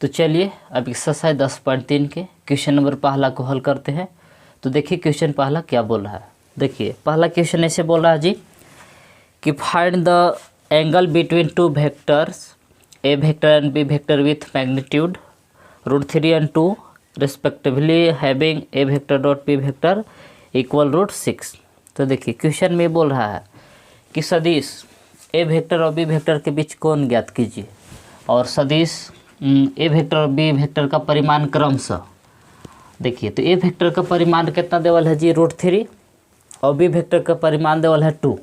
तो चलिए अब एक्सरसाइज 10.3 के क्वेश्चन नंबर पहला को हल करते हैं। तो देखिए क्वेश्चन पहला क्या बोल रहा है। देखिए पहला क्वेश्चन ऐसे बोल रहा है जी कि find the angle between two vectors A vector and B vector with magnitude √3 and 2 respectively having A vector dot B vector equal √6। तो देखिए क्वेश्चन में बोल रहा है कि सदिश ए वेक्टर और बी वेक्टर के बीच कोण ज्ञात कीजिए और सदिश ए वेक्टर और बी वेक्टर का परिमाण क्रमशः। देखिए तो ए वेक्टर का परिमाण कितना देवल है जी √3 और बी वेक्टर का परिमाण देवल है 2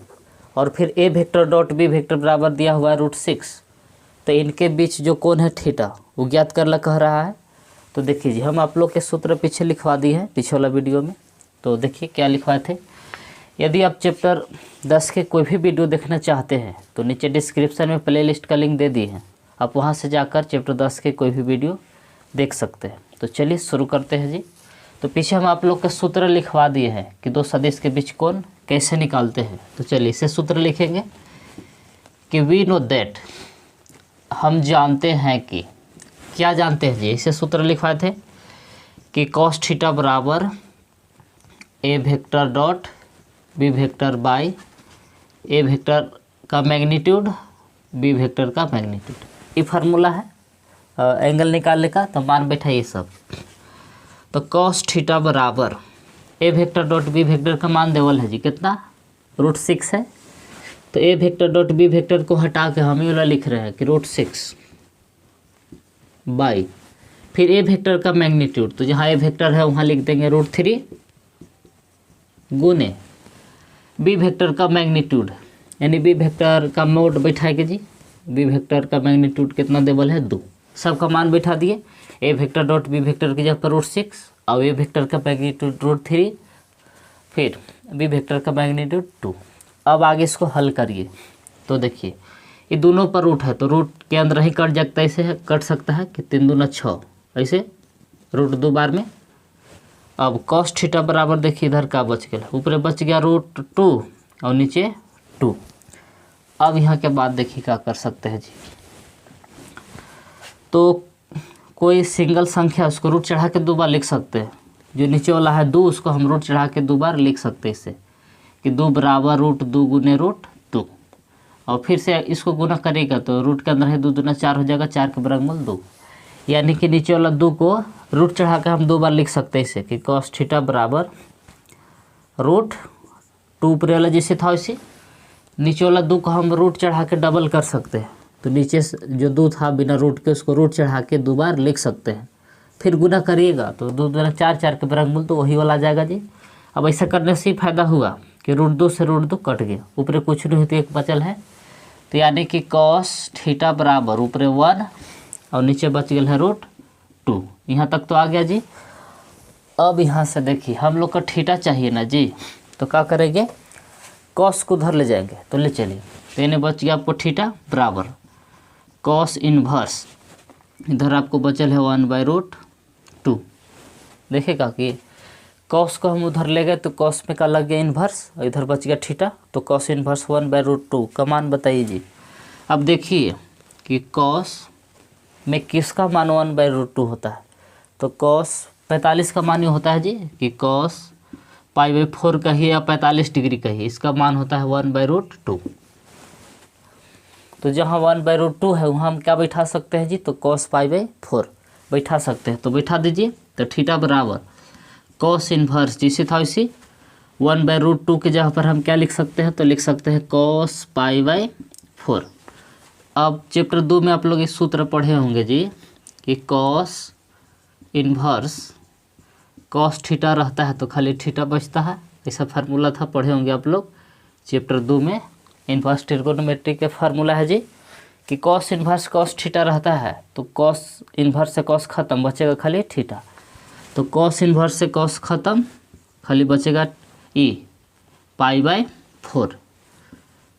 और फिर ए वेक्टर डॉट बी वेक्टर बराबर दिया हुआ है √6। तो इनके बीच जो कोण है थीटा वो ज्ञात करना कह रहा है। तो देखिए जी हम आप लोग के सूत्र पीछे लिखवा दिए हैं पीछे वाला वीडियो में। तो देखिए क्या लिखवाए थे। यदि आप चैप्टर 10 के कोई भी वीडियो देखना चाहते हैं तो नीचे डिस्क्रिप्शन में प्लेलिस्ट का लिंक दे दी है, आप वहां से जाकर चैप्टर 10 के कोई भी वीडियो देख सकते हैं। तो चलिए शुरू करते हैं जी। तो पीछे हम आप लोग के सूत्र लिखवा दिए हैं कि दो सदिश के बीच कोण कैसे निकालते हैं। तो चलिए इसे सूत्र लिखेंगे कि वी नो दैट, हम जानते हैं कि, क्या जानते हैं जी, इसे सूत्र लिखवाए थे कि cos थीटा बराबर A vector dot B vector by A vector का मैग्नीट्यूड बी वेक्टर का मैग्नीट्यूड। ये फार्मूला है एंगल निकालने का। तो मान बैठाइए सब। तो cos थीटा बराबर A vector dot B vector का मान देवल है जी कितना √6 है। तो ए वेक्टर डॉट बी वेक्टर को हटा के हम ये वाला लिख रहे हैं कि √6 बाई फिर ए वेक्टर का मैग्नीट्यूड। तो जहाँ ए वेक्टर है वहाँ लिख देंगे √3 गुने बी वेक्टर का मैग्नीट्यूड यानी बी वेक्टर का मोड बैठाएंगे जी। बी वेक्टर का मैग्नीट्यूड कितना देवल है 2। सबका मान बैठा दिए। ए वेक्टर डॉट बी वेक्टर की जगह पर √6 और ए वेक्टर का मैग्नीट्यूड √3 फिर बी वेक्टर का मैग्नीट्यूड 2। अब आगे इसको हल करिए। तो देखिए ये दोनों पर रूट है तो रूट के अंदर ही कट सकता है, ऐसे कट सकता है कि 3 दूना 6 ऐसे √2 बार में। अब cos थीटा बराबर देखिए इधर का बच गया, ऊपर बच गया √2 और नीचे 2। अब यहाँ के बाद देखिए क्या कर सकते हैं जी। तो कोई सिंगल संख्या उसको रूट चढ़ा के 2 बार लिख सकते हैं। जो नीचे वाला है 2 उसको हम रूट चढ़ा के 2 बार लिख सकते हैं इससे कि 2 बराबर √2 गुने √2 और फिर से इसको गुना करेगा तो रूट के अंदर है 2 दूना 4 हो जाएगा, 4 के वर्गमूल 2 यानी कि नीचे वाला 2 को रूट चढ़ा के हम 2 बार लिख सकते हैं इसे कि cos थीटा बराबर √2 ऊपर वाला जैसे था वैसे नीचे वाला 2 को हम रूट चढ़ा के डबल कर सकते हैं। तो नीचे जो 2 था बिना रूट के उसको रूट चढ़ा के 2 बार लिख सकते हैं। फिर गुना करिएगा तो 2 दूना 4, 4 के वर्गमूल तो वही वाला आ जाएगा जी। अब ऐसा करने से ही फायदा हुआ कि √2 से √2 कट गया, ऊपर कुछ नहीं तो एक बचल है। तो यानी कि cos थीटा बराबर ऊपर 1 और नीचे बच गया है √2। यहाँ तक तो आ गया जी। अब यहाँ से देखिए हम लोग का थीटा चाहिए ना जी, तो क्या करेंगे cos को उधर ले जाएंगे। तो ले चलिए तो इन्हें बच गया आपको थीटा बराबर cos इनवर्स, इधर आपको बचल है 1/√2। देखेगा कि cos को हम उधर ले गए तो cos में का लग गया इन्वर्स और इधर बच गया थीटा। तो cos इन्वर्स 1/√2 का मान बताइए जी। अब देखिए कि cos में किसका मान 1/√2 होता है। तो cos 45 का मान ये होता है जी कि cos π/4 का ही या 45 डिग्री का ही इसका मान होता है 1/√2। तो जहाँ 1/√2 है वहाँ हम क्या बैठा सकते हैं जी, तो cos π/4 बैठा सकते हैं। तो बैठा दीजिए। तो थीटा बराबर cos इन्वर्स जैसे था वैसे 1/√2 के जगह पर हम क्या लिख सकते हैं, तो लिख सकते हैं cos π/4। अब चैप्टर 2 में आप लोग इस सूत्र पढ़े होंगे जी कि cos इन्वर्स cos थीटा रहता है तो खाली थीटा बचता है, ऐसा फार्मूला था, पढ़े होंगे आप लोग चैप्टर 2 में। इन्वर्स ट्रिगोनोमेट्री के फार्मूला है जी कि cos इन्वर्स cos थीटा रहता है तो cos इन्वर्स से cos खत्म, बचेगा खाली थीटा। तो cos इन्वर्स से cos खत्म, खाली बचेगा e π/4।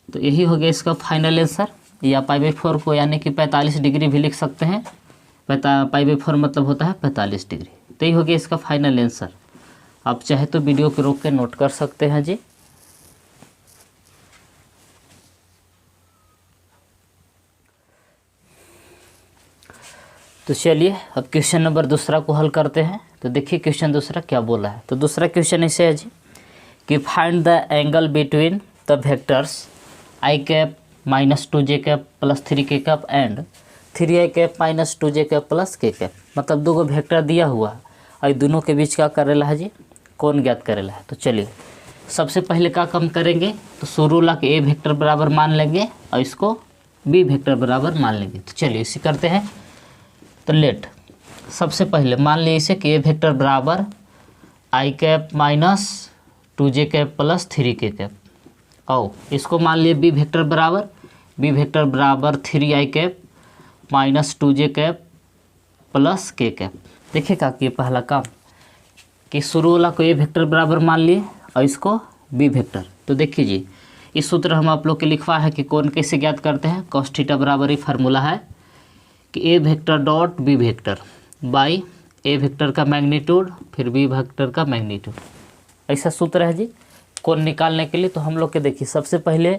तो यही हो गया इसका फाइनल आंसर। या π/4 को यानी कि 45 डिग्री भी लिख सकते हैं। π/4 मतलब होता है 45 डिग्री। तो यही हो गया इसका फाइनल आंसर। आप चाहे तो वीडियो को रोक के नोट कर सकते हैं जी। तो चलिए अब क्वेश्चन नंबर दूसरा को हल करते हैं। तो देखिए क्वेश्चन दूसरा क्या बोला है। तो दूसरा क्वेश्चन ऐसे है जी कि find the angle between the vectors I cap minus 2j cap plus 3k cap and 3i cap minus 2j cap plus k cap. मतलब दो गो वेक्टर दिया हुआ है और दोनों के बीच क्या करेला है जी, कौन ज्ञात करेला है। तो चलिए सबसे पहले क्या काम करेंगे, तो शुरू ला के ए वेक्टर बराबर मान लेंगे और इसको बी वेक्टर बराबर मान लेंगे। तो चलिए इसे करते हैं। तो लेट सबसे पहले मान लीजिए इसे कि ए वेक्टर बराबर I cap minus 2j cap plus 3k cap, और इसको मान लिए बी वेक्टर बराबर 3i cap minus 2j cap plus k cap. देखिएगा कि पहला काम कि शुरू वाला को ए वेक्टर बराबर मान लिए और इसको बी वेक्टर। तो देखिए जी इस सूत्र हम आप लोग के लिखवा है कि कौन कैसे ज्ञात करते हैं। कॉस थीटा बराबर ही फार्मूला है कि A vector dot B vector by A vector का मैग्नीट्यूड फिर बी वेक्टर का मैग्नीट्यूड, ऐसा सूत्र है जी कौन निकालने के लिए। तो हम लोग के देखिए सबसे पहले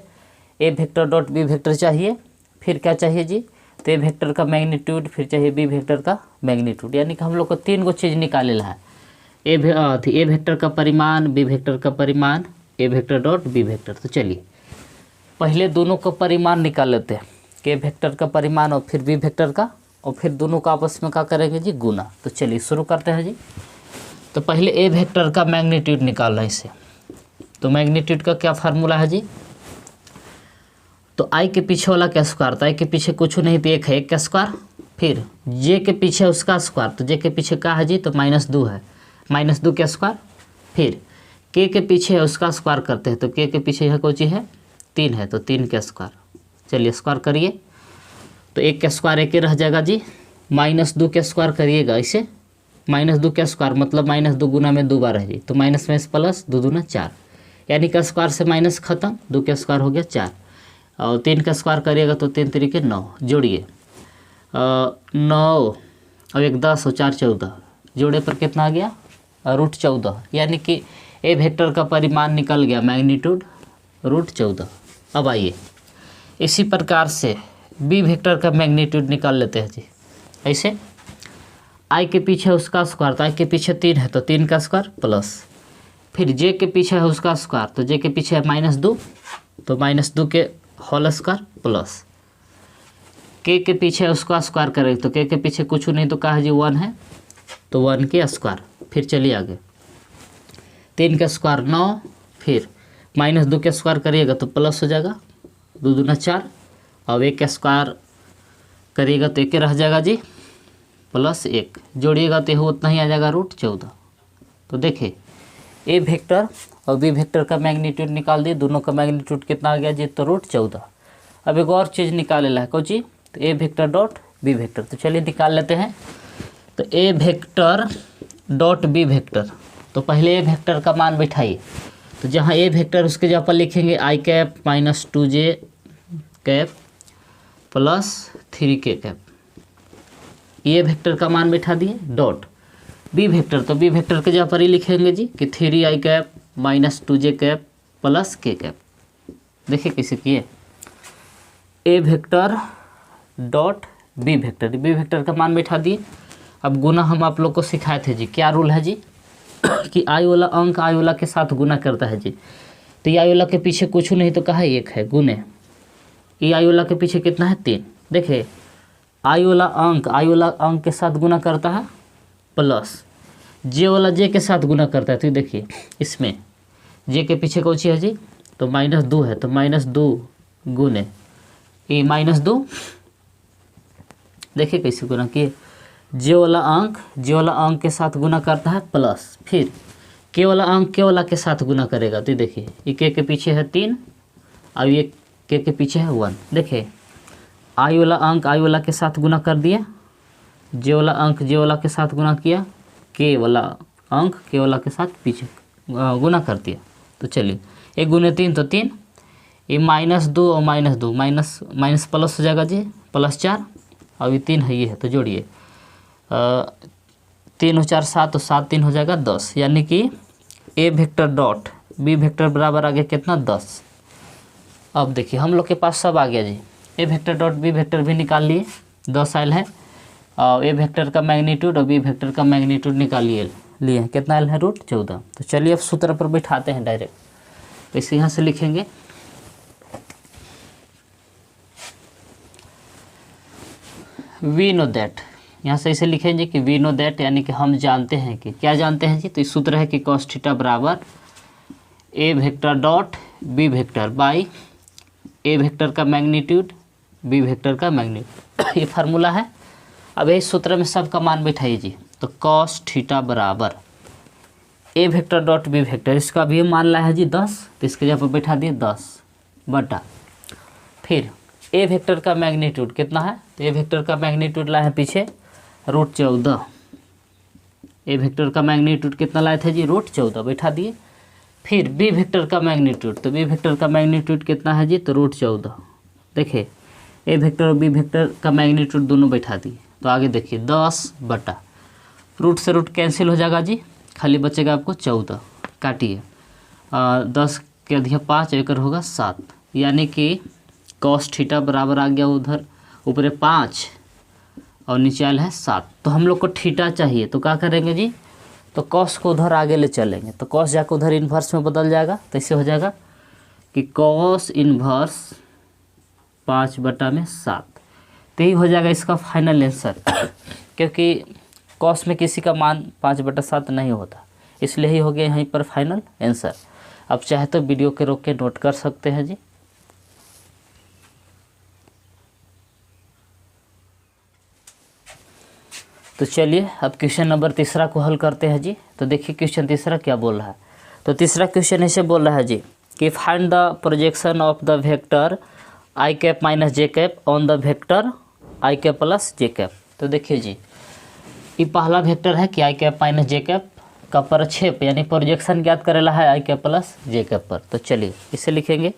A vector dot B vector चाहिए, फिर क्या चाहिए जी, तो ए वेक्टर का मैग्नीट्यूड, फिर चाहिए बी वेक्टर का मैग्नीट्यूड। यानी कि हम लोग को तीन गो चीज़ निकालेला है, ए वेक्टर का परिमाण, बी वेक्टर का परिमाण, ए वेक्टर डॉट बी वेक्टर। तो चलिए पहले दोनों का परिमाण निकाल लेते हैं कि ए वेक्टर का परिमाण और फिर बी वेक्टर का, और फिर दोनों का आपस में क्या करेंगे जी, गुना। तो चलिए शुरू करते हैं जी। तो पहले ए वेक्टर का मैग्नीट्यूड निकालना है इसे। तो मैग्नीट्यूड का क्या फार्मूला है जी, तो आई के पीछे वाला क्या स्क्वायर, तो आई के पीछे कुछ नहीं तो एक है, एक का स्क्वायर, फिर जे के पीछे उसका स्क्वायर, तो जे के पीछे क्या है जी, तो -2 है, -2 का स्क्वायर, फिर के पीछे है उसका स्क्वायर करते हैं। तो के पीछे यह कौन चीज़ है, 3 है, तो 3 का स्क्वायर। चलिए स्क्वायर करिए, तो 1 का स्क्वायर 1 रह जाएगा जी, -2 का स्क्वायर करिएगा इसे, -2 का स्क्वायर मतलब -2 गुना में 2 बार है जी, तो माइनस में प्लस 2 दूना 4, यानी का स्क्वायर से माइनस खत्म, 2 का स्क्वायर हो गया 4, और 3 का स्क्वायर करिएगा तो 3 तरीके 9, जोड़िए 9 और 1 10 और 4 14, जोड़े पर कितना आ गया, √14, यानी कि ए वेक्टर का परिमाण निकल गया मैग्नीट्यूड √14। अब आइए इसी प्रकार से बी वेक्टर का मैग्नीट्यूड निकाल लेते हैं जी। ऐसे आई के पीछे उसका स्क्वायर, तो आई के पीछे 3 है तो 3 का स्क्वायर प्लस, फिर जे के पीछे है उसका स्क्वायर, तो जे के पीछे है -2, तो -2 के होल स्क्वायर प्लस, के पीछे उसका स्क्वायर करेंगे तो के पीछे कुछ नहीं तो कहा जी 1 है, तो 1 के स्क्वायर, फिर चलिए आगे 3 का स्क्वायर 9, फिर -2 के स्क्वायर करिएगा तो प्लस हो जाएगा, 2 दूना 4, और 1 का स्क्वायर करिएगा तो 1 रह जाएगा जी, प्लस 1, जोड़िएगा तो उतना ही आ जाएगा √14। तो देखिए ए वेक्टर और बी वेक्टर का मैग्नीट्यूड निकाल दिए, दोनों का मैग्नीट्यूड कितना आ गया जी, तो √14। अब एक और चीज़ निकालेला है, कौन चीज़, तो ए वेक्टर डॉट बी वेक्टर। तो चलिए निकाल लेते हैं। तो ए वेक्टर डॉट बी वेक्टर, तो पहले ए वेक्टर का मान बैठाइए, तो जहाँ ए वेक्टर उसके जगह पर लिखेंगे I cap minus 2j cap plus 3k cap, ये वेक्टर का मान बैठा दिए, डॉट बी वेक्टर, तो बी वेक्टर के जगह पर ही लिखेंगे जी कि 3i cap minus 2j cap plus k cap. देखिए कैसे किए, A vector dot B vector, B vector का मान बैठा दिए। अब गुना हम आप लोग को सिखाए थे जी, क्या रूल है जी कि आई वाला अंक आई वाला के साथ गुना करता है जी। तो ये आई वाला के पीछे कुछ नहीं तो कहा 1 है, गुने ये आई वाला के पीछे कितना है 3। देखिए आई वाला अंक के साथ गुना करता है, प्लस जे वाला जे के साथ गुना करता है। तो देखिए इसमें जे के पीछे कौन सी है जी, तो -2 है, तो -2 गुने ये -2, देखिए कैसे गुना किए, जे वाला अंक के साथ गुना करता है, प्लस फिर के वाला अंक के वाला के साथ गुना करेगा। तो देखिए ये के पीछे है 3 और ये के पीछे है 1। देखिए आई वाला अंक आई वाला के साथ गुना कर दिया, जे वाला अंक जे वाला के साथ गुना किया, के वाला अंक के वाला के साथ पीछे गुना कर दिया। तो चलिए 1 गुने 3 तो 3, ये -2 और -2 माइनस प्लस हो जाएगा जी, +4, और ये 3 है ये है, तो जोड़िए 3 और 4 7, तो 7 3 हो जाएगा 10, यानी कि A vector dot B vector बराबर आ गया कितना 10। अब देखिए हम लोग के पास सब आ गया जी, ए वेक्टर डॉट बी वेक्टर भी निकाल लिए, 10 आयल है, ए वेक्टर का मैग्नीट्यूड और बी वेक्टर का मैग्नीट्यूड निकालिए लिए हैं, कितना आयल है √14। तो चलिए अब सूत्र पर बैठाते हैं डायरेक्ट। इसे यहाँ से लिखेंगे वी नो दैट, यहाँ से इसे लिखेंगे कि वी नो दैट, यानी कि हम जानते हैं कि क्या जानते हैं जी। तो इस सूत्र है कि cos थीटा बराबर A vector dot B vector by A vector का मैग्नीट्यूड बी वेक्टर का मैग्नीट्यूड, ये फार्मूला है। अब इस सूत्र में सब का मान बैठाइए जी। तो cos थीटा बराबर A vector dot B vector, इसका भी मान ला है जी 10, तो इसके जगह पर बैठा दिए 10 बटा फिर ए वेक्टर का मैग्नीट्यूड कितना है। तो ए वेक्टर का मैग्नीट्यूड लाए हैं पीछे √14। ए वेक्टर का मैग्नीट्यूड कितना लाए थे जी √14, बैठा दिए। फिर बी वेक्टर का मैग्नीट्यूड, तो बी वेक्टर का मैग्नीट्यूड कितना है जी तो √14। देखिए ए वेक्टर और बी वेक्टर का मैग्नीट्यूड दोनों बैठा दिए। तो आगे देखिए 10 बटा रूट से रूट कैंसिल हो जाएगा जी, खाली बचेगा आपको 14। काटिए 10 के अधिक 5 एकड़ होगा 7, यानी कि cos थीटा बराबर आ गया उधर ऊपर 5 और नीचे आयल है 7। तो हम लोग को थीटा चाहिए, तो क्या करेंगे जी, तो cos को उधर आगे ले चलेंगे। तो cos जाकर उधर इन्वर्स में बदल जाएगा, तो इससे हो जाएगा कि cos इन्वर्स 5/7। तो यही हो जाएगा इसका फाइनल आंसर, क्योंकि cos में किसी का मान 5/7 नहीं होता, इसलिए ही हो गया यहीं पर फाइनल आंसर। अब चाहे तो वीडियो के रोक के नोट कर सकते हैं जी। तो चलिए अब क्वेश्चन नंबर 3 को हल करते हैं जी। तो देखिए क्वेश्चन 3 क्या बोल रहा है। तो तीसरा क्वेश्चन ऐसे बोल रहा है जी कि find the projection of the vector I cap minus J cap on the vector I cap plus J cap. तो देखिए जी ये पहला वेक्टर है कि I cap minus J cap का प्रक्षेप यानी प्रोजेक्शन ज्ञात करेला है आई कैप प्लस जे कैप पर। तो चलिए इसे लिखेंगे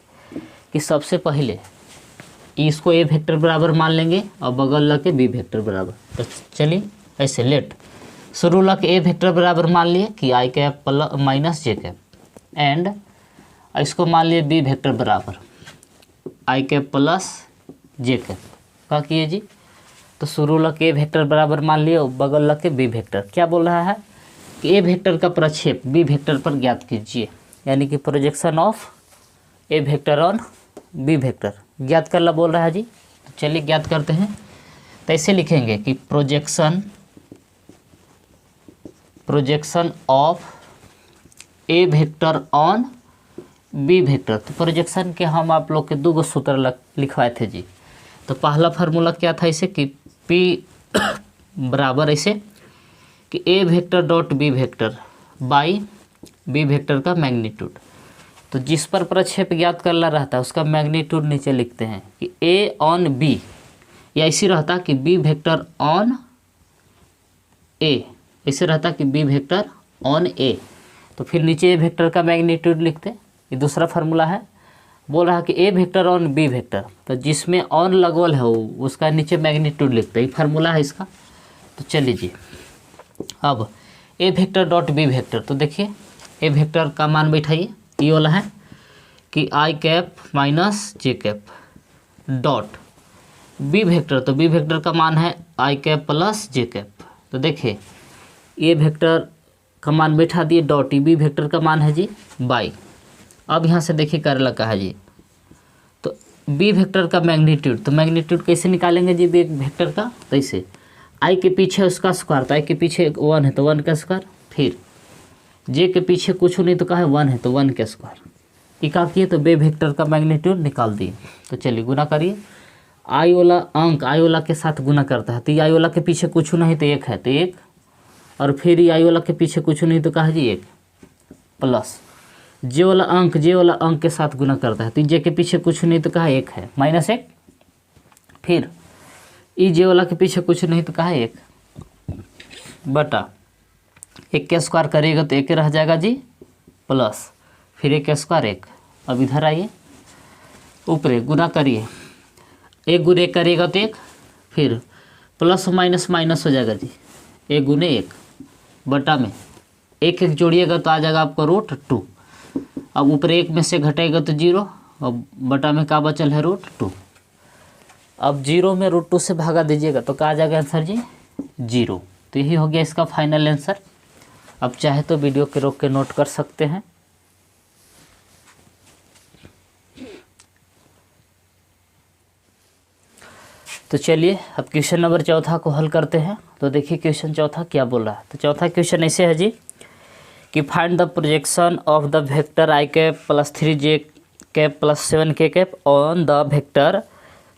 कि सबसे पहले इसको ए वेक्टर बराबर मान लेंगे और बगल लगे बी वेक्टर बराबर। तो चलिए ऐसे लेट शुरू लग ए वेक्टर बराबर मान लिए कि I cap plus minus J cap, and इसको मान लिए बी वेक्टर बराबर I cap plus J cap. क्या किए जी, तो शुरू लग ए वेक्टर बराबर मान लिए और बगल लग के बी वेक्टर। क्या बोल रहा है कि ए वेक्टर का प्रक्षेप बी वेक्टर पर ज्ञात कीजिए, यानी कि projection of A vector on B vector ज्ञात करना बोल रहा है जी। तो चलिए ज्ञात करते हैं। तो ऐसे लिखेंगे कि projection of A vector on B vector. तो प्रोजेक्शन के हम आप लोग के 2 सूत्र लिखवाए थे जी। तो पहला फार्मूला क्या था इसे कि P बराबर ऐसे कि A vector dot B vector by B vector का मैग्नीट्यूड। तो जिस पर प्रक्षेप ज्ञात करना रहता है उसका मैग्नीट्यूड नीचे लिखते हैं कि ए ऑन बी, या ऐसे रहता कि बी वेक्टर ऑन ए, ऐसे रहता कि बी वेक्टर ऑन ए। तो फिर नीचे ए वेक्टर का मैग्नीट्यूड लिखते। ये दूसरा फार्मूला है, बोल रहा है कि A vector on B vector, तो जिसमें ऑन लगोल है उसका नीचे मैग्नीट्यूड लिखते हैं। ये फार्मूला है इसका। तो चलिए जी अब ए वेक्टर डॉट बी वेक्टर। तो देखिए ए वेक्टर का मान बैठाइए, ये वाला है कि I cap minus J cap dot B vector. तो बी वेक्टर का मान है आई कैप प्लस जे कैप। तो देखिए ए वेक्टर का मान बैठा दिए डॉट, बी वेक्टर का मान है जी बाई। अब यहाँ से देखिए कर लगा है जी, तो बी वेक्टर का मैग्नीट्यूड। तो मैग्नीट्यूड कैसे निकालेंगे जी बी वेक्टर का, तो ऐसे आई के पीछे उसका स्क्वायर, तो आई के पीछे 1 है तो 1 का स्क्वायर, फिर जे के पीछे कुछ नहीं तो कहा है 1 है तो 1 का स्क्वायर। ये क्या किए तो बी वेक्टर का मैग्नीट्यूड निकाल दिए। तो चलिए गुना करिए, आई वाला अंक आई वाला के साथ गुना करता है, तो ये आई वाला के पीछे कुछ नहीं तो 1 है तो 1, और फिर ये आई वाला के पीछे कुछ नहीं तो कहा जी 1 प्लस जे वाला अंक के साथ गुना करता है, तो जे के पीछे कुछ नहीं तो कहा 1 है -1, फिर ई जे वाला के पीछे कुछ नहीं तो कहा 1 बटा 1 का स्क्वायर करिएगा तो 1 रह जाएगा जी प्लस फिर 1 का स्क्वायर 1। अब इधर आइए ऊपर गुना करिए, 1 गुने 1 करिएगा तो 1, फिर प्लस माइनस माइनस हो जाएगा जी 1 गुने 1 बटा में 1 1 जोड़िएगा तो आ जाएगा आपका √2। अब ऊपर 1 में से घटाएगा तो 0 और बटा में क्या बचल है √2। अब 0 में √2 से भागा दीजिएगा तो क्या आ जाएगा आंसर जी 0। तो यही हो गया इसका फाइनल आंसर। अब चाहे तो वीडियो के रोक के नोट कर सकते हैं। तो चलिए अब क्वेश्चन नंबर चौथा को हल करते हैं। तो देखिए क्वेश्चन चौथा क्या बोल रहा है। तो चौथा क्वेश्चन ऐसे है जी कि find the projection of the vector i cap plus 3j cap plus 7k cap on the vector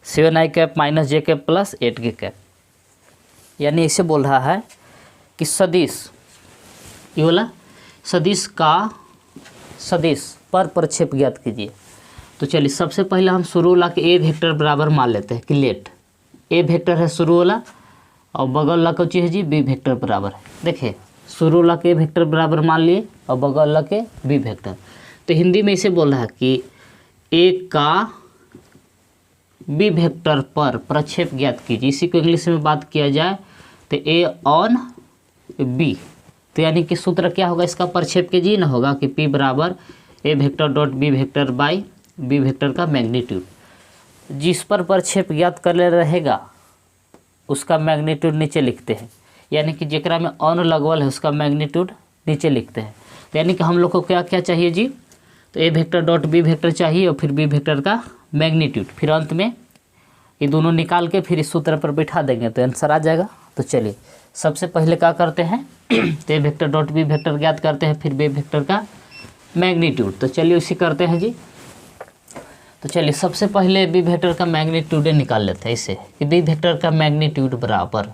7i cap minus j cap plus 8k cap. यानी इसे बोल रहा है कि सदिश, ये वाला सदिश का सदिश पर प्रक्षेप ज्ञात कीजिए। तो चलिए सबसे पहले हम शुरू वाला के ए वेक्टर बराबर मान लेते हैं कि लेट ए वेक्टर है शुरू वाला और बगल वाला कौन चीज़ है जी बी वेक्टर बराबर है। देखिए शुरू वाला के वेक्टर बराबर मान लिए और बगल वाला के बी वेक्टर। तो हिंदी में इसे बोल रहा है कि ए का बी वेक्टर पर प्रक्षेप ज्ञात कीजिए। इसी को इंग्लिश में बात किया जाए तो ए ऑन बी। तो यानी कि सूत्र क्या होगा इसका प्रक्षेप के जी ना होगा कि पी बराबर A vector dot B vector by B vector का मैग्नीट्यूड। जिस पर प्रक्षेप ज्ञात कर ले रहेगा उसका मैग्नीट्यूड नीचे लिखते हैं। यानी कि जेकरा में ऑन लगवल है उसका मैग्नीट्यूड नीचे लिखते हैं। तो यानी कि हम लोग को क्या क्या चाहिए जी, तो ए वेक्टर डॉट बी वेक्टर चाहिए और फिर बी वेक्टर का मैग्नीट्यूड, फिर अंत में ये दोनों निकाल के फिर इस सूत्र पर बैठा देंगे तो आंसर आ जाएगा। तो चलिए सबसे पहले क्या करते हैं तो ए वेक्टर डॉट बी वेक्टर ज्ञात करते हैं, फिर बी वेक्टर का मैग्नीट्यूड। तो चलिए उसी करते हैं जी। तो चलिए सबसे पहले बी वेक्टर का मैग्नीट्यूड निकाल लेते हैं इसे कि बी वेक्टर का मैग्नीट्यूड बराबर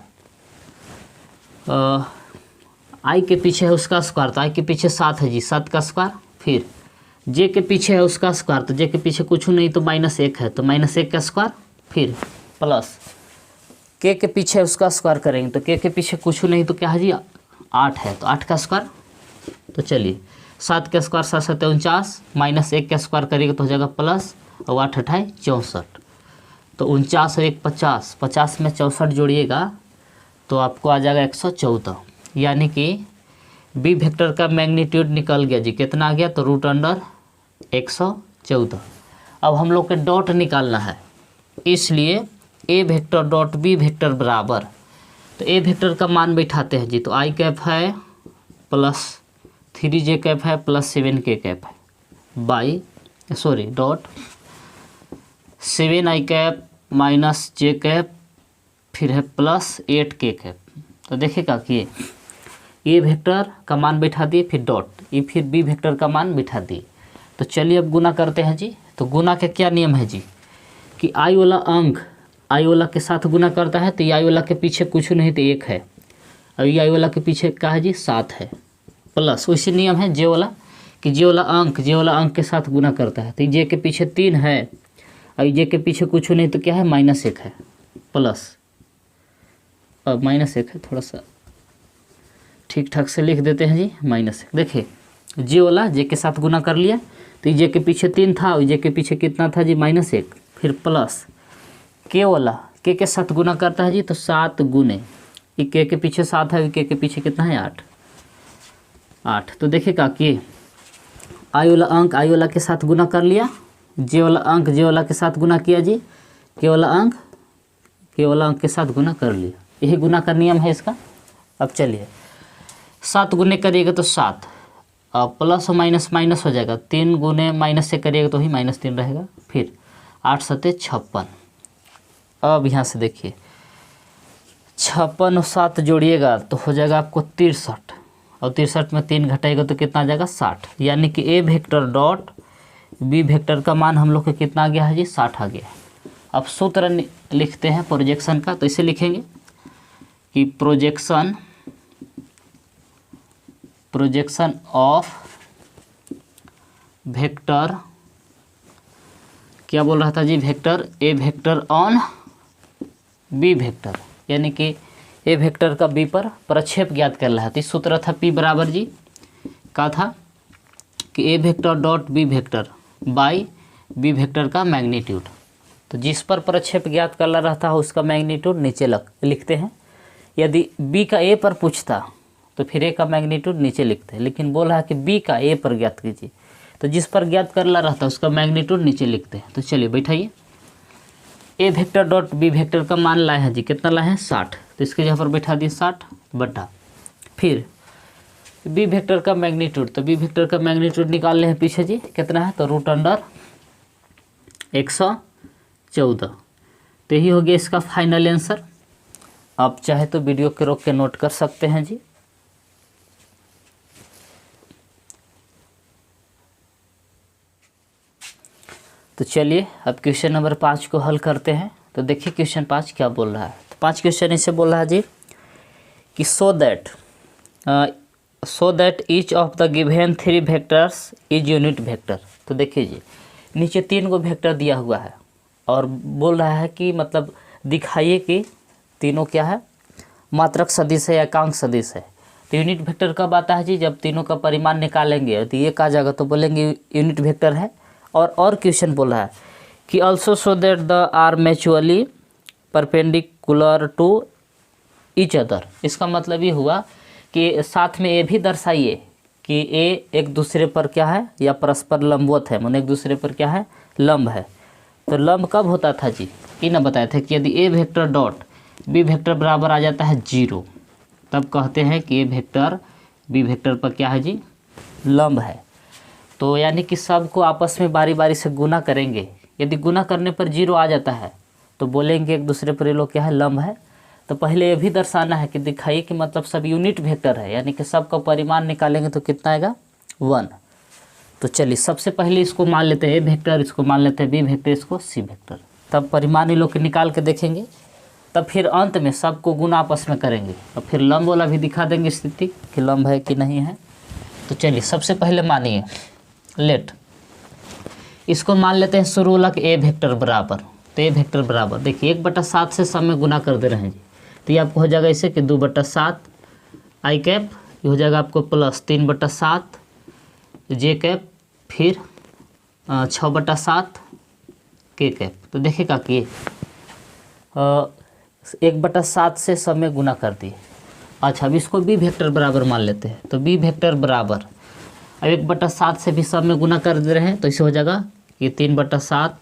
आई के पीछे है उसका स्क्वायर, तो आई के पीछे 7 है जी 7 का स्क्वायर, फिर जे के पीछे है उसका स्क्वायर, तो जे के पीछे कुछ नहीं तो -1 है तो -1 का स्क्वायर, फिर प्लस के पीछे उसका स्क्वायर करेंगे तो के पीछे कुछ नहीं तो क्या है जी 8 है तो 8 का स्क्वायर। तो चलिए 7 का स्क्वायर 7 7 49 -1 का स्क्वायर करेंगे तो हो जाएगा प्लस और 8 8 64। तो 49 और 1 50, 50 में 64 जोड़िएगा तो आपको आ जाएगा 114। यानी कि बी वेक्टर का मैग्नीट्यूड निकल गया जी, कितना आ गया तो √114। अब हम लोग के डॉट निकालना है, इसलिए A vector dot B vector बराबर, तो ए वेक्टर का मान बैठाते हैं जी। तो आई कैप है प्लस 3j कैप है प्लस 7k कैप है by dot 7i cap minus j cap फिर है प्लस 8k कैप। तो देखिएगा कि ये वेक्टर का मान बैठा दिए, फिर डॉट, ये फिर बी वेक्टर का मान बैठा दिए। तो चलिए अब गुना करते हैं जी। तो गुना का क्या नियम है जी कि आई वाला अंक आई वाला के साथ गुना करता है तो ये आई वाला के पीछे कुछ नहीं तो 1 है और ये आई वाला के पीछे क्या है जी 7 है, प्लस वैसे नियम है जे वाला कि जे वाला अंक के साथ गुना करता है तो जे के पीछे 3 है और जे के पीछे कुछ नहीं तो क्या है -1 है, प्लस अब -1 है, थोड़ा सा ठीक ठाक से लिख देते हैं जी -1। देखिए जे वाला जे के साथ गुना कर लिया तो जे के पीछे 3 था और जे के पीछे कितना था जी -1, फिर प्लस के वाला के साथ गुना करता है जी तो 7 गुने ये के पीछे 7 है, के पीछे कितना है 8। तो देखिएगा कि आई वाला अंक आई वाला के साथ गुना कर लिया, जे वाला अंक जे वाला के साथ गुना किया जी, के वाला अंक के साथ गुना कर लिया। यही गुना का नियम है इसका। अब चलिए 7 गुने करिएगा तो 7 और प्लस और माइनस माइनस हो जाएगा, 3 गुने माइनस से करिएगा तो ही -3 रहेगा, फिर 8 7 56। अब यहाँ से देखिए 56 और 7 जोड़िएगा तो हो जाएगा आपको 63 और 63 में 3 घटाएगा तो कितना आ जाएगा 60। यानी कि A vector dot B vector का मान हम लोग का कितना आ गया है जी 60 आ गया है। अब सूत्र लिखते हैं प्रोजेक्शन का, तो इसे लिखेंगे कि प्रोजेक्शन ऑफ वेक्टर क्या बोल रहा था जी vector A vector on B vector, यानी कि ए वेक्टर का बी पर प्रक्षेप ज्ञात कर रहा था। इस सूत्र था पी बराबर जी का था कि A vector dot B vector by B vector का मैग्नीट्यूड। तो जिस पर प्रक्षेप ज्ञात कर रहा था उसका मैग्नीट्यूड नीचे लिखते हैं। यदि बी का ए पर पूछता तो फिर ए का मैग्नीट्यूड नीचे लिखते हैं, लेकिन बोला है कि बी का ए पर ज्ञात कीजिए तो जिस पर ज्ञात कर रहा था उसका मैग्नीट्यूड नीचे लिखते हैं। तो चलिए बैठाइए ए वेक्टर डॉट बी वेक्टर का मान लाए हैं जी, कितना लाए हैं 60, तो इसके जगह पर बैठा दिए 60 बटा, फिर बी वेक्टर का मैग्नीट्यूड, तो बी वेक्टर का मैग्नीट्यूड निकाल रहे हैं पीछे जी, कितना है तो √114, तो यही हो गया इसका फाइनल आंसर। आप चाहे तो वीडियो के रोक के नोट कर सकते हैं जी। तो चलिए अब क्वेश्चन नंबर 5 को हल करते हैं। तो देखिए क्वेश्चन 5 क्या बोल रहा है। तो 5 क्वेश्चन इसे बोल रहा है जी कि so that each of the given 3 vectors is unit vector. तो देखिए जी नीचे 3 को वेक्टर दिया हुआ है और बोल रहा है कि मतलब दिखाइए कि तीनों क्या है, मात्रक सदिश है या एकांक सदिश है। तो यूनिट वेक्टर कब आता है जी, जब तीनों का परिमाण निकालेंगे तो ये कहा जाएगा तो बोलेंगे यूनिट वेक्टर है। और क्वेश्चन बोला है कि also so that the are mutually perpendicular to each other. इसका मतलब ये हुआ कि साथ में ये भी दर्शाइए कि ए एक दूसरे पर क्या है या परस्पर लंबवत है, माने एक दूसरे पर क्या है लंब है। तो लंब कब होता था जी, ये ना बताए थे कि यदि ए वेक्टर डॉट बी वेक्टर बराबर आ जाता है 0, तब कहते हैं कि ए वेक्टर बी वेक्टर पर क्या है जी लंब है। तो यानी कि सबको आपस में बारी बारी से गुना करेंगे, यदि गुना करने पर 0 आ जाता है तो बोलेंगे एक दूसरे पर ये लोग क्या है लंब है। तो पहले ये भी दर्शाना है कि दिखाइए कि मतलब सब यूनिट वेक्टर है, यानी कि सबका परिमाण निकालेंगे तो कितना आएगा 1। तो चलिए सबसे पहले इसको मान लेते हैं ए वेक्टर, इसको मान लेते हैं बी वेक्टर, इसको सी वेक्टर, तब परिमाण ये लोग के निकाल के देखेंगे, तब फिर अंत में सबको गुना आपस में करेंगे और फिर लंब वाला भी दिखा देंगे स्थिति कि लंब है कि नहीं है। तो चलिए सबसे पहले मानिए लेट, इसको मान लेते हैं शुरू वाला ए वेक्टर बराबर, तो ए वेक्टर बराबर देखिए 1/7 से सब में गुना कर दे रहे हैं जी, तो ये आपको हो जाएगा ऐसे कि 2/7 आई कैप, ये हो जाएगा आपको प्लस 3/7 जे कैप, फिर 6/7 के कैप। तो देखिएगा कि 1/7 से सब में गुना कर दिए। अच्छा अब इसको बी वेक्टर बराबर मान लेते हैं, तो बी वेक्टर बराबर अब 1/7 से भी सब में गुना कर दे रहे हैं, तो इसे हो जाएगा कि 3/7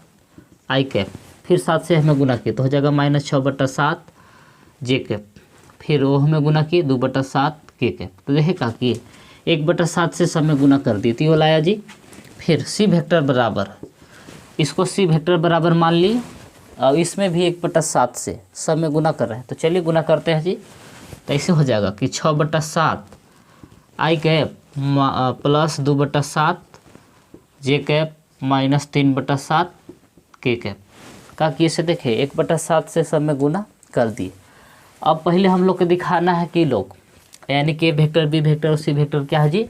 आई कैप, फिर 7 से हमें गुना किए तो हो जाएगा -6/7 जे कैप, फिर वो हमें गुना किए 2/7 के कैप। तो देखेगा कि 1/7 से सब में गुना कर दी, तो ये लाया जी। फिर सी वेक्टर बराबर, इसको सी वेक्टर बराबर मान ली और इसमें भी 1/7 से सब में गुना कर रहे हैं, तो चलिए गुना करते हैं जी। तो ऐसे हो जाएगा कि 6/7 आई कैप प्लस 2/7 जे कैप माइनस 3/7 के कैप का कि इसे देखें 1/7 से सब में गुना कर दिए। अब पहले हम लोग को दिखाना है कि लोग यानी कि ए वेक्टर बी वेक्टर और सी वेक्टर क्या है जी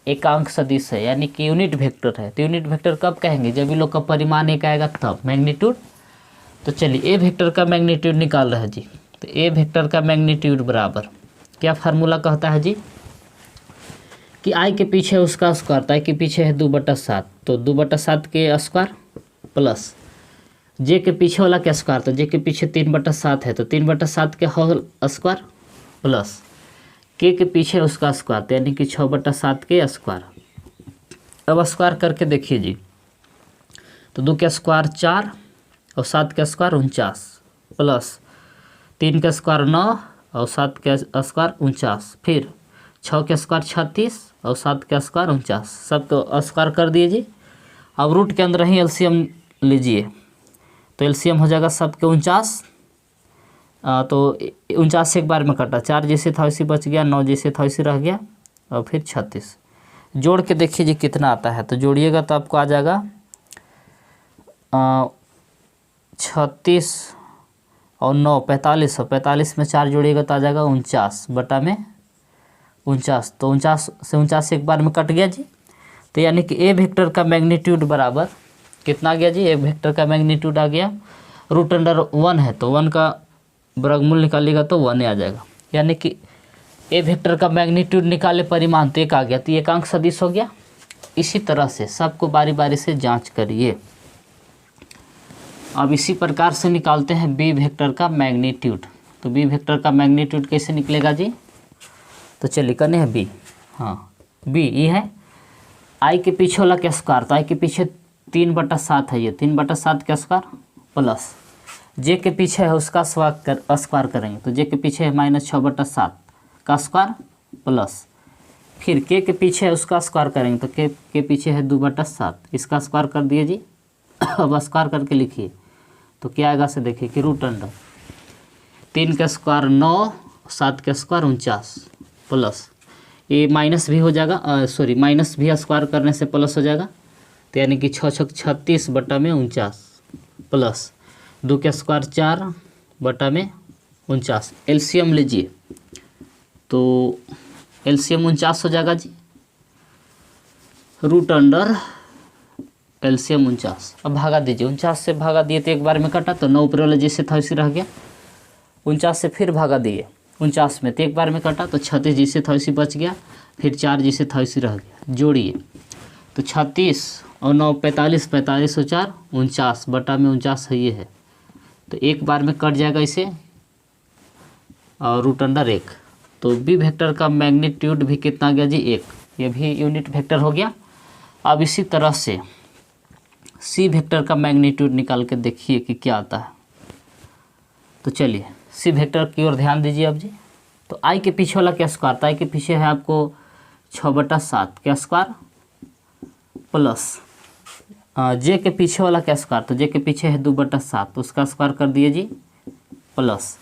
एकांक सदिश है, यानी कि यूनिट वेक्टर है। तो यूनिट वेक्टर कब कहेंगे, जब इन लोग का परिमाण एक आएगा तब मैग्नीट्यूड। तो चलिए ए वेक्टर का मैग्नीट्यूड निकाल रहा है जी, तो ए वेक्टर का मैग्नीट्यूड बराबर क्या फार्मूला कहता है जी कि आई के पीछे उसका स्क्वायर, तो आई के पीछे है 2/7, तो 2/7 के स्क्वायर प्लस जे के पीछे वाला क्या स्क्वायर, तो जे के पीछे 3/7 है, तो 3/7 के होल स्क्वायर प्लस के पीछे उसका स्क्वायर, यानी कि 6/7 के स्क्वायर। अब स्क्वायर करके देखिए जी, तो 2 के स्क्वायर 4 और 7 के स्क्वायर 49 प्लस 3 के स्क्वायर 9 और 7 के स्क्वायर 49, फिर 6 के स्क्वायर 36 और 7 के स्क्वायर 49, सबको स्क्वायर कर दिए जी। अब रूट के अंदर ही एलसीएम लीजिए, तो एलसीएम हो जाएगा सबके 49, तो 49 से एक बार में कटा, 4 जैसे था वैसे बच गया, 9 जैसे था वैसे रह गया और फिर 36। जोड़ के देखिए जी कितना आता है, तो जोड़िएगा तो आपको आ जाएगा 36 और 9 45, और 45 में 4 जोड़िएगा तो आ जाएगा 49 बटा में 49, तो 49 से 49 एक बार में कट गया जी। तो यानी कि ए वेक्टर का मैग्नीट्यूड बराबर कितना आ गया जी, ए वेक्टर का मैग्नीट्यूड आ गया √1 है, तो 1 का वर्गमूल निकालिएगा तो 1 आ जाएगा। यानी कि ए वेक्टर का मैग्नीट्यूड निकाले परिमाण तो 1 आ गया, तो ये एकांक सदिश हो गया। इसी तरह से सबको बारी बारी से जांच करिए। अब इसी प्रकार से निकालते हैं बी वेक्टर का मैग्नीट्यूड। तो बी वेक्टर का मैग्नीट्यूड कैसे निकलेगा जी, तो चलिए करने हैं बी, हाँ बी ये है आई के पीछे वाला क्या स्क्वायर, तो आई के पीछे 3/7 है, ये 3/7 का स्क्वायर प्लस जे के पीछे है उसका स्क्वायर करेंगे, तो जे के पीछे है -6/7 का स्क्वायर प्लस फिर के पीछे है उसका स्क्वायर करेंगे, तो के पीछे है 2/7, इसका स्क्वायर कर दिए जी। अब स्क्वायर करके लिखिए तो क्या आएगा से देखिए कि √अंडर 3 का स्क्वायर 9, 7 का स्क्वायर 49 प्लस ये माइनस भी हो जाएगा, सॉरी माइनस भी स्क्वायर करने से प्लस हो जाएगा, तो यानी कि 6×6 = 36 प्लस 2 का स्क्वायर 4/49। एलसीएम लीजिए तो एलसीएम 49 हो जाएगा जी, √अंडर एलसीएम 49। अब भागा दीजिए, 49 से भागा दिए तो एक बार में कटा, तो 9 ऊपर वाला जैसे था वैसे रह गया। 49 से फिर भागा दिए 49 में तो एक बार में कटा, तो 36 जैसे था वैसे बच गया, फिर 4 जैसे था वैसे रह गया। जोड़िए तो 36 और 9 45, 45 और 4 49/49 है, ये है, तो एक बार में कट जाएगा इसे और √अंडर 1। तो बी वेक्टर का मैग्नीट्यूड भी कितना गया जी 1, ये भी यूनिट वेक्टर हो गया। अब इसी तरह से सी वेक्टर का मैग्नीट्यूड निकाल के देखिए कि क्या आता है। तो चलिए सी वेक्टर की ओर ध्यान दीजिए अब जी। तो आई के पीछे वाला क्या स्क्वायर था, आई के पीछे है आपको 6/7 क्या स्क्वायर प्लस जे के पीछे वाला क्या स्क्वायर, तो जे के पीछे है 2/7, उसका स्क्वायर कर दिए जी प्लस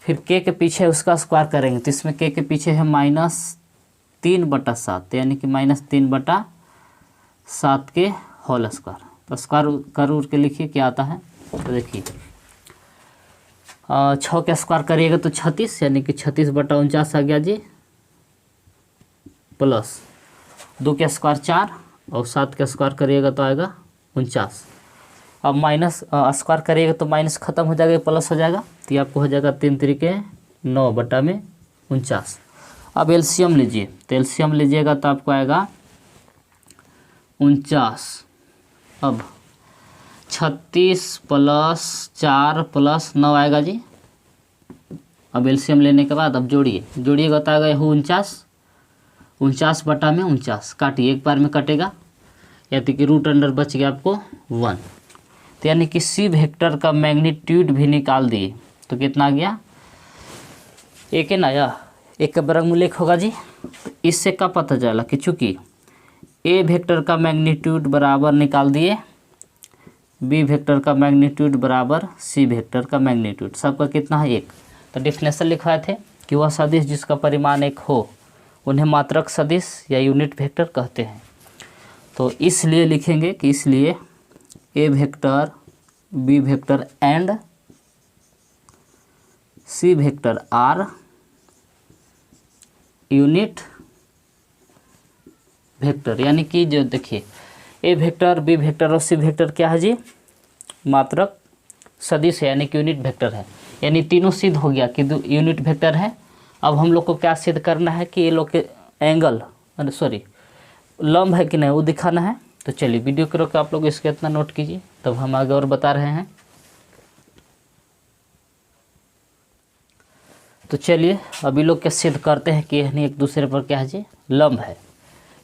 फिर के पीछे उसका स्क्वायर करेंगे, तो इसमें के पीछे है -3/7 यानी कि -3/7 के होल स्क्वायर। तो स्क्वायर कर के लिखिए क्या आता है। तो देखिए 6 का स्क्वायर करिएगा तो 36 यानी कि 36/49 आ गया जी प्लस 2 का स्क्वायर 4 और 7 का स्क्वायर करिएगा तो आएगा 49। अब माइनस स्क्वायर करिएगा तो माइनस खत्म हो जाएगा, प्लस हो जाएगा, तो ये आपको हो जाएगा 3 × 9/49। अब एलसीएम लीजिए, तो एलसीएम लीजिएगा तो आपको आएगा 49। अब 36 + 4 + 9 आएगा जी। अब एलसीएम लेने के बाद अब जोड़िएगा तो आएगा 49, 49/49 काटिए, एक बार में कटेगा, यानी कि √अंडर बच गया आपको 1। तो यानी कि सी वेक्टर का मैग्नीट्यूड भी निकाल दिए, तो कितना आ गया 1 है ना, या 1 का वर्गमूल 1 होगा जी। तो इससे क्या पता चला कि चूँकि ए वेक्टर का मैग्नीट्यूड बराबर निकाल दिए बी वेक्टर का मैग्नीट्यूड बराबर सी वेक्टर का मैग्नीट्यूड, सबका कितना है 1। तो डेफिनेशन लिखवाए थे कि वह सदिश जिसका परिमाण 1 हो उन्हें मात्रक सदिश या यूनिट वेक्टर कहते हैं। तो इसलिए लिखेंगे कि इसलिए A vector B vector and C vector are unit vector, यानी कि जो देखिए ए वेक्टर बी वेक्टर और सी वेक्टर क्या है जी मात्रक सदिश है, यानी कि यूनिट वेक्टर है, यानी तीनों सिद्ध हो गया कि यूनिट वेक्टर है। अब हम लोग को क्या सिद्ध करना है कि ये लोग के एंगल लंब है कि नहीं वो दिखाना है। तो चलिए वीडियो को रोक आप लोग इसके इतना नोट कीजिए, तब हम आगे और बता रहे हैं। तो चलिए अभी लोग क्या सिद्ध करते हैं कि यानी एक दूसरे पर क्या है जी लंब है,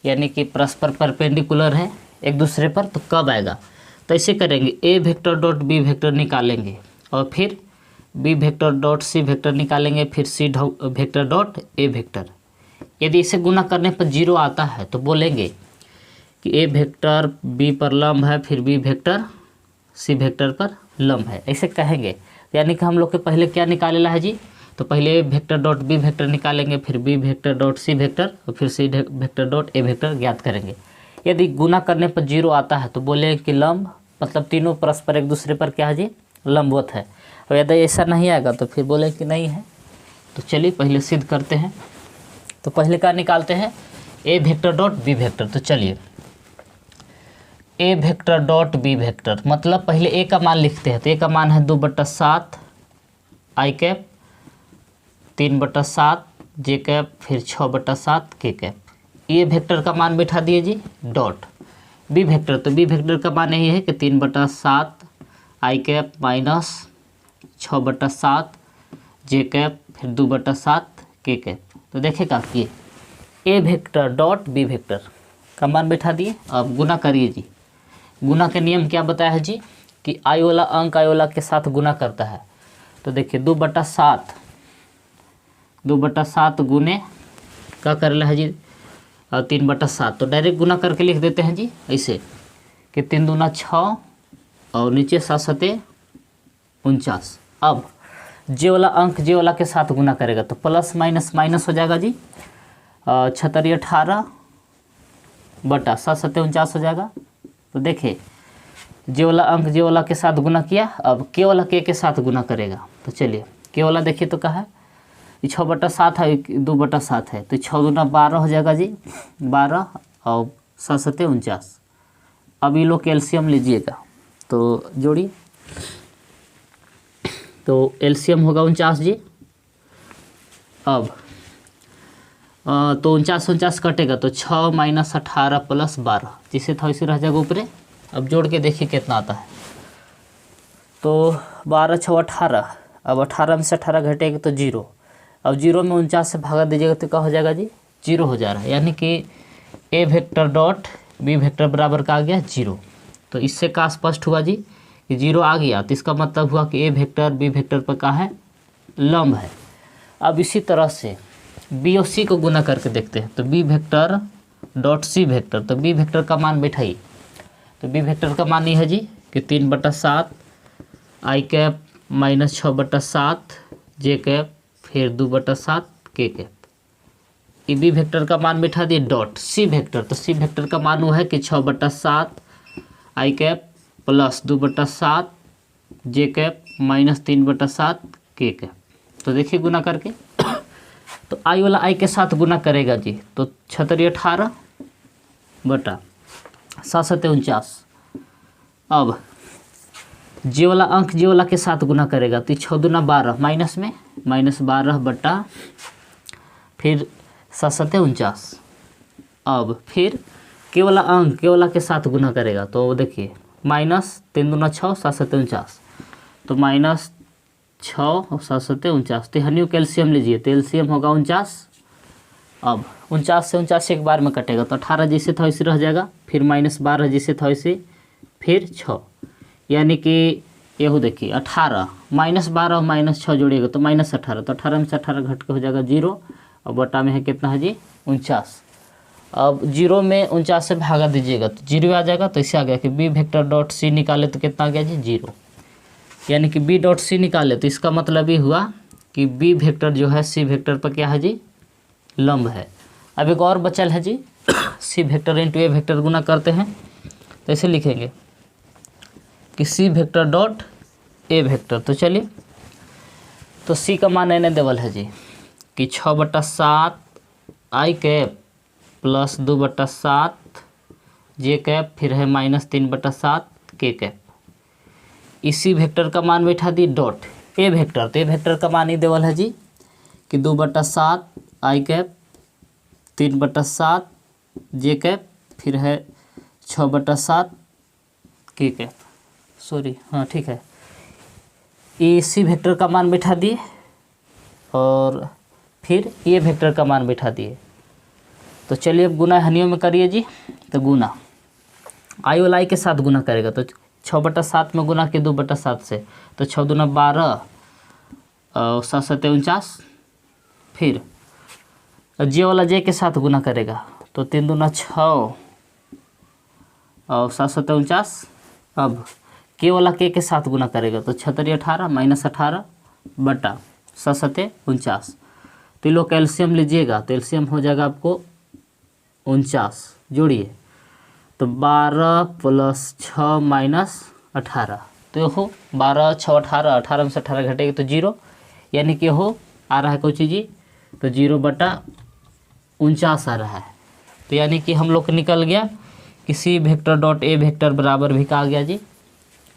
यानी कि परस्पर परपेंडिकुलर है एक दूसरे पर। तो कब आएगा, तो ऐसे करेंगे A vector dot B vector निकालेंगे और फिर B vector dot C vector निकालेंगे, फिर C vector dot A vector. यदि इसे गुना करने पर 0 आता है तो बोलेंगे कि ए वेक्टर बी पर लंब है, फिर बी वेक्टर सी वेक्टर पर लंब है, ऐसे कहेंगे। यानी कि हम लोग के पहले क्या निकालेला है जी, तो पहले A vector dot B vector निकालेंगे, फिर B vector dot C vector और फिर C vector dot A vector ज्ञात करेंगे। यदि गुना करने पर 0 आता है तो बोले कि लंब, मतलब तीनों परस्पर एक दूसरे पर क्या है जी लंबवत है। और यदि ऐसा नहीं आएगा तो फिर बोले कि नहीं है। तो चलिए पहले सिद्ध करते हैं। तो पहले क्या निकालते हैं ए वेक्टर डॉट बी वेक्टर। तो चलिए ए वेक्टर डॉट बी वेक्टर, मतलब पहले ए का मान लिखते हैं। तो ए का मान है 2/7 आई कैप, 3/7 जे कैप, फिर 6/7 के कैप। ये वेक्टर का मान बैठा दिए जी डॉट बी वेक्टर। तो बी वेक्टर का मान यही है कि 3/7 आई कैप माइनस 6/7 जे कैप, फिर 2/7 के कैप। तो देखेगा कि A vector dot B vector का मान बैठा दिए। अब गुना करिए जी। गुना के नियम क्या बताया है जी कि आई वाला अंक आई वाला के साथ गुना करता है। तो देखिए 2/7 गुने क्या कर रहा है जी 3/7। तो डायरेक्ट गुना करके लिख देते हैं जी ऐसे कि 3 दूना 6 और नीचे 7 सते 49। अब जे वाला अंक जे वाला के साथ गुना करेगा तो प्लस माइनस माइनस हो जाएगा जी 76 18 बटा 7 सते 49 हो जाएगा। तो देखिए जे वाला अंक जे वाला के साथ गुना किया, अब के वाला के साथ गुना करेगा। तो चलिए के वाला देखिए तो कहा है 6/7 है 2/7 है, तो 6 दूना 12 हो जाएगा जी 12 और 7 सते 49। अब ये लोग कैल्शियम लीजिएगा तो जोड़िए, तो एलसीएम होगा 49 जी। अब तो 49 कटेगा तो 6 माइनस 18 प्लस 12 जिससे था वैसे रह जाएगा ऊपरे। अब जोड़ के देखिए कितना आता है। तो 12 6 18, अब 18 में से 18 घटेगा तो 0। अब 0 में 49 से भागा दीजिएगा तो क्या हो जाएगा जी 0 हो जा रहा है, यानी कि A vector dot B vector बराबर का आ गया 0। तो इससे क्या स्पष्ट हुआ जी कि 0 आ गया, तो इसका मतलब हुआ कि ए वेक्टर बी वेक्टर पर क्या है लंब है। अब इसी तरह से बी और सी को गुना करके देखते हैं। तो B vector dot C vector, तो बी वेक्टर का मान बैठाइए। तो बी वेक्टर का मान ये है जी कि 3/7 आई कैप माइनस 6/7 जे कैप फिर 2/7 के कैप। ये बी वेक्टर का मान बैठा दिए डॉट सी वेक्टर, तो सी वेक्टर का मान वो है कि 6/7 आई कैप प्लस 2/7 जे कैप माइनस 3/7 के कैप। तो देखिए गुना करके तो आई वाला आई के साथ गुना करेगा जी, तो 76 18 बटा 7 सते 49। अब जे वाला अंक जे वाला के साथ गुना करेगा तो 6 दूना 12 माइनस में माइनस 12 बटा फिर 7 सते 49। अब फिर के वाला अंक के वाला के साथ गुना करेगा तो देखिए माइनस 3 दूना 6 7 सते 49, तो माइनस 6 और 7 सते 49। तो हनियो कैल्शियम लीजिए तो एलसीएम होगा 49। अब 49 से 49 एक बार में कटेगा तो 18 जैसे था वैसे रह जाएगा, फिर माइनस 12 जैसे था वैसे फिर 6, यानी कि यह देखिए 18 माइनस 12 माइनस 6 जोड़िएगा तो माइनस 18, तो 18 में से 18 घट के हो जाएगा 0 और बटा में है कितना है जी 49। अब 0 में 49 से भागा दीजिएगा तो 0 आ जाएगा। तो इससे आ गया कि बी वेक्टर डॉट सी निकाले तो कितना आ गया जी 0, यानी कि बी डॉट सी निकाले तो इसका मतलब ये हुआ कि बी वेक्टर जो है सी वेक्टर पर क्या है जी लंब है। अब एक और बचल है जी सी वेक्टर इंटू ए वेक्टर गुना करते हैं तो ऐसे लिखेंगे कि सी वेक्टर डॉट ए वेक्टर। तो चलिए तो सी का मान एने देवल है जी कि 6/7 आई कैप प्लस 2/7 जे कैप फिर है माइनस 3/7 के कैप। इसी वेक्टर का मान बैठा दी डॉट ए वेक्टर, तो ए वेक्टर का मान ही देवल है जी कि 2/7 आई कैप 3/7 जे कैप फिर है 6/7 के कैप। सॉरी हाँ ठीक है, इसी वेक्टर का मान बैठा दिए और फिर ये वेक्टर का मान बैठा दिए। तो चलिए अब गुना हनियों में करिए जी। तो गुना आई वाला आई के साथ गुना करेगा तो 6/7 में गुना के 2/7 से, तो 6 दूना 12 और 7 सते 49। फिर जे वाला जे के साथ गुना करेगा तो 3 दूना 6 और 7 सते 49। अब के वाला के साथ गुना करेगा तो 76 18 माइनस 18 बटा 7 सते 49। तो लो कैल्शियम लीजिएगा तो एलसीएम हो जाएगा आपको 49। जोड़िए तो 12 प्लस 6 माइनस 18, तो हो 12 6 18, 18 में से 18 घटेगा तो 0, यानी कि हो आ रहा है कोई चीज़ तो 0/49 आ रहा है। तो यानी कि हम लोग को निकल गया कि सी वेक्टर डॉट ए वेक्टर बराबर भी का आ गया जी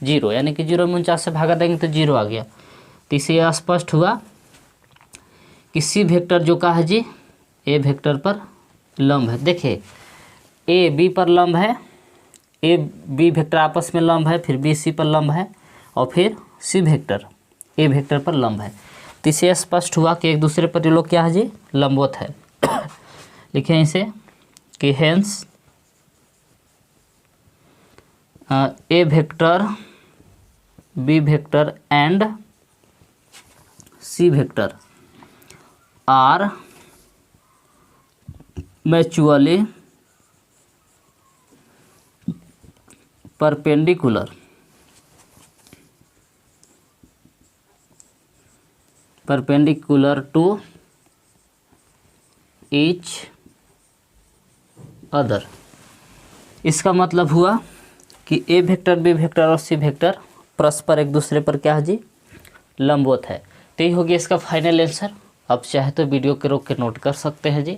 0, यानी कि 0 में 49 से भागा देंगे तो 0 आ गया। तो इससे यह स्पष्ट हुआ कि सी वेक्टर जो का है जी ए वेक्टर पर लंब है। देखिए ए बी पर लंब है, ए बी वेक्टर आपस में लंब है, फिर बी सी पर लंब है और फिर सी वेक्टर ए वेक्टर पर लंब है। तो इससे स्पष्ट हुआ कि एक दूसरे पर ये लोग क्या है जी लंबवत है। लिखें इसे कि hence A vector B vector and C vector are mutually perpendicular to each other. इसका मतलब हुआ कि ए वेक्टर बी वेक्टर और सी वेक्टर परस्पर एक दूसरे पर क्या है जी, लंबवत है। तो ये हो गया इसका फाइनल आंसर। आप चाहे तो वीडियो के रोक के नोट कर सकते हैं जी।